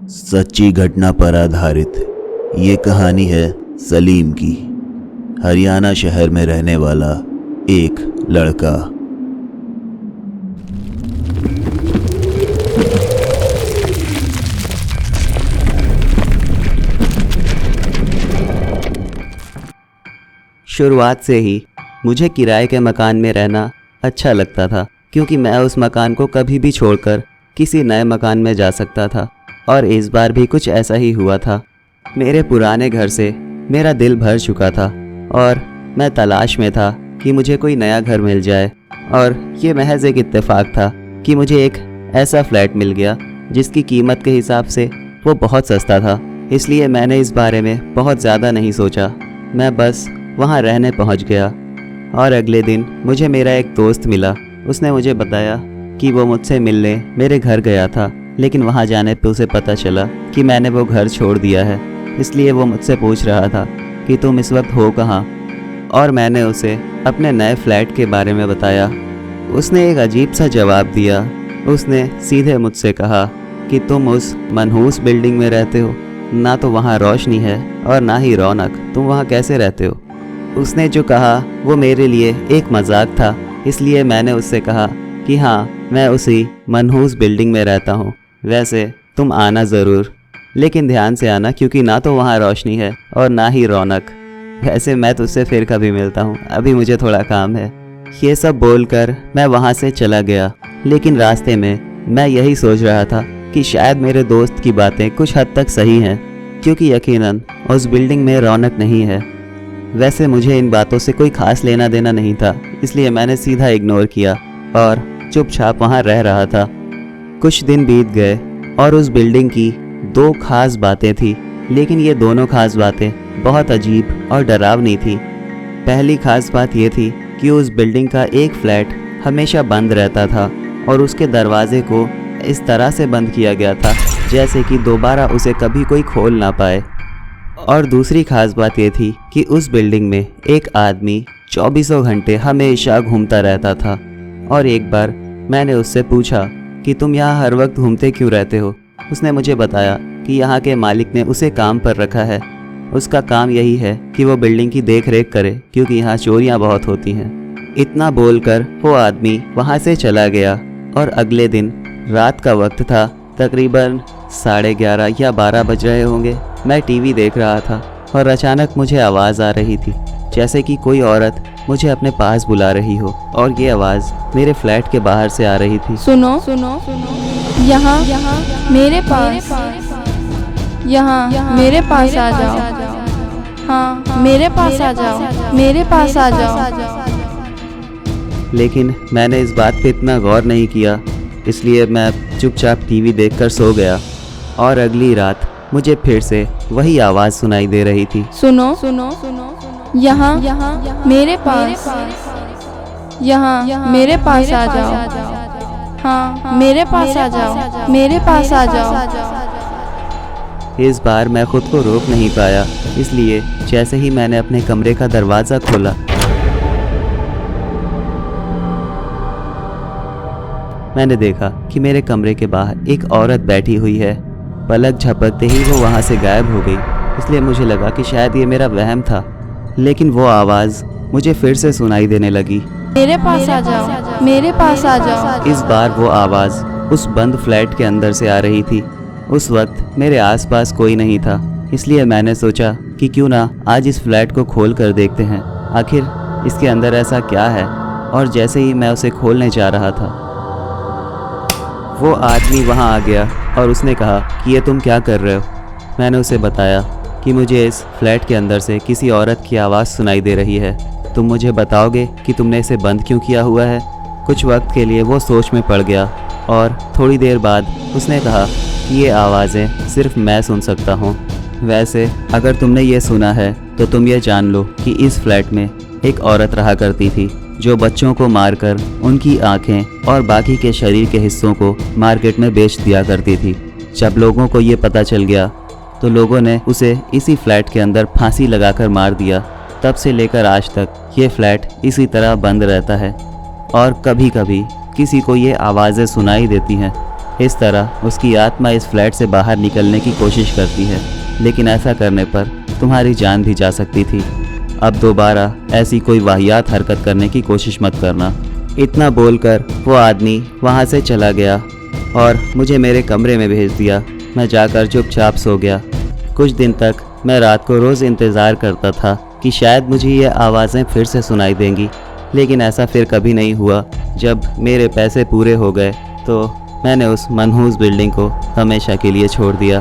सच्ची घटना पर आधारित ये कहानी है सलीम की। हरियाणा शहर में रहने वाला एक लड़का। शुरुआत से ही मुझे किराए के मकान में रहना अच्छा लगता था, क्योंकि मैं उस मकान को कभी भी छोड़कर किसी नए मकान में जा सकता था। और इस बार भी कुछ ऐसा ही हुआ था। मेरे पुराने घर से मेरा दिल भर चुका था और मैं तलाश में था कि मुझे कोई नया घर मिल जाए। और ये महज एक इत्तेफाक था कि मुझे एक ऐसा फ्लैट मिल गया जिसकी कीमत के हिसाब से वो बहुत सस्ता था। इसलिए मैंने इस बारे में बहुत ज़्यादा नहीं सोचा, मैं बस वहाँ रहने पहुँच गया। और अगले दिन मुझे मेरा एक दोस्त मिला। उसने मुझे बताया कि वो मुझसे मिलने मेरे घर गया था, लेकिन वहाँ जाने पे उसे पता चला कि मैंने वो घर छोड़ दिया है। इसलिए वो मुझसे पूछ रहा था कि तुम इस वक्त हो कहाँ। और मैंने उसे अपने नए फ्लैट के बारे में बताया। उसने एक अजीब सा जवाब दिया। उसने सीधे मुझसे कहा कि तुम उस मनहूस बिल्डिंग में रहते हो, ना तो वहाँ रोशनी है और ना ही रौनक, तुम वहाँ कैसे रहते हो। उसने जो कहा वो मेरे लिए एक मजाक था। इसलिए मैंने उससे कहा कि हाँ, मैं उसी मनहूस बिल्डिंग में रहता हूँ। वैसे तुम आना ज़रूर, लेकिन ध्यान से आना, क्योंकि ना तो वहाँ रोशनी है और ना ही रौनक। वैसे मैं तुझसे फिर कभी मिलता हूँ, अभी मुझे थोड़ा काम है। ये सब बोलकर मैं वहाँ से चला गया। लेकिन रास्ते में मैं यही सोच रहा था कि शायद मेरे दोस्त की बातें कुछ हद तक सही हैं, क्योंकि यकीनन उस बिल्डिंग में रौनक नहीं है। वैसे मुझे इन बातों से कोई खास लेना देना नहीं था, इसलिए मैंने सीधा इग्नोर किया और चुपचाप वहाँ रह रहा था। कुछ दिन बीत गए और उस बिल्डिंग की दो खास बातें थी, लेकिन ये दोनों खास बातें बहुत अजीब और डरावनी थी। पहली खास बात ये थी कि उस बिल्डिंग का एक फ्लैट हमेशा बंद रहता था और उसके दरवाजे को इस तरह से बंद किया गया था जैसे कि दोबारा उसे कभी कोई खोल ना पाए। और दूसरी खास बात ये थी कि उस बिल्डिंग में एक आदमी 24 घंटे हमेशा घूमता रहता था। और एक बार मैंने उससे पूछा कि तुम यहाँ हर वक्त घूमते क्यों रहते हो। उसने मुझे बताया कि यहाँ के मालिक ने उसे काम पर रखा है। उसका काम यही है कि वो बिल्डिंग की देख रेख करे, क्योंकि यहाँ चोरियाँ बहुत होती हैं। इतना बोलकर वो आदमी वहाँ से चला गया। और अगले दिन रात का वक्त था, तकरीबन 11:30 या 12 बज रहे होंगे। मैं टीवी देख रहा था और अचानक मुझे आवाज़ आ रही थी जैसे कि कोई औरत मुझे अपने पास बुला रही हो। और ये आवाज़ मेरे फ्लैट के बाहर से आ रही थी। सुनो सुनो सुनो, यहाँ मेरे पास, यहाँ मेरे पास आ जाओ। हाँ, मेरे पास आ जाओ, मेरे पास आ जाओ। लेकिन मैंने इस बात पे इतना गौर नहीं किया, इसलिए मैं चुपचाप टीवी देखकर सो गया। और अगली रात मुझे फिर से वही आवाज़ सुनाई दे रही थी। सुनो सुनो सुनो, यहाँ मेरे पास, यहाँ मेरे पास आ जाओ। हाँ, मेरे पास आ जाओ, मेरे पास आ जाओ। इस बार मैं खुद को रोक नहीं पाया, इसलिए जैसे ही मैंने अपने कमरे का दरवाज़ा खोला, मैंने देखा कि मेरे कमरे के बाहर एक औरत बैठी हुई है। पलक झपकते ही वो वहाँ से गायब हो गई। इसलिए मुझे लगा कि शायद ये मेरा वहम था, लेकिन वो आवाज़ मुझे फिर से सुनाई देने लगी। मेरे पास आ जाओ, मेरे पास आ जाओ। इस बार वो आवाज़ उस बंद फ्लैट के अंदर से आ रही थी। उस वक्त मेरे आसपास कोई नहीं था, इसलिए मैंने सोचा कि क्यों ना आज इस फ्लैट को खोल कर देखते हैं, आखिर इसके अंदर ऐसा क्या है। और जैसे ही मैं उसे खोलने जा रहा था, वो आदमी वहाँ आ गया और उसने कहा कि ये तुम क्या कर रहे हो। मैंने उसे बताया कि मुझे इस फ्लैट के अंदर से किसी औरत की आवाज़ सुनाई दे रही है। तुम मुझे बताओगे कि तुमने इसे बंद क्यों किया हुआ है। कुछ वक्त के लिए वो सोच में पड़ गया और थोड़ी देर बाद उसने कहा कि ये आवाज़ें सिर्फ मैं सुन सकता हूँ। वैसे अगर तुमने ये सुना है तो तुम ये जान लो कि इस फ्लैट में एक औरत रहा करती थी जो बच्चों को मारकर उनकी आँखें और बाकी के शरीर के हिस्सों को मार्केट में बेच दिया करती थी। जब लोगों को ये पता चल गया तो लोगों ने उसे इसी फ्लैट के अंदर फांसी लगाकर मार दिया। तब से लेकर आज तक ये फ्लैट इसी तरह बंद रहता है और कभी कभी किसी को ये आवाज़ें सुनाई देती हैं। इस तरह उसकी आत्मा इस फ्लैट से बाहर निकलने की कोशिश करती है, लेकिन ऐसा करने पर तुम्हारी जान भी जा सकती थी। अब दोबारा ऐसी कोई वाहियात हरकत करने की कोशिश मत करना। इतना बोलकर वो आदमी वहाँ से चला गया और मुझे मेरे कमरे में भेज दिया। मैं जाकर चुपचाप सो गया। कुछ दिन तक मैं रात को रोज़ इंतज़ार करता था कि शायद मुझे ये आवाज़ें फिर से सुनाई देंगी, लेकिन ऐसा फिर कभी नहीं हुआ। जब मेरे पैसे पूरे हो गए तो मैंने उस मनहूस बिल्डिंग को हमेशा के लिए छोड़ दिया।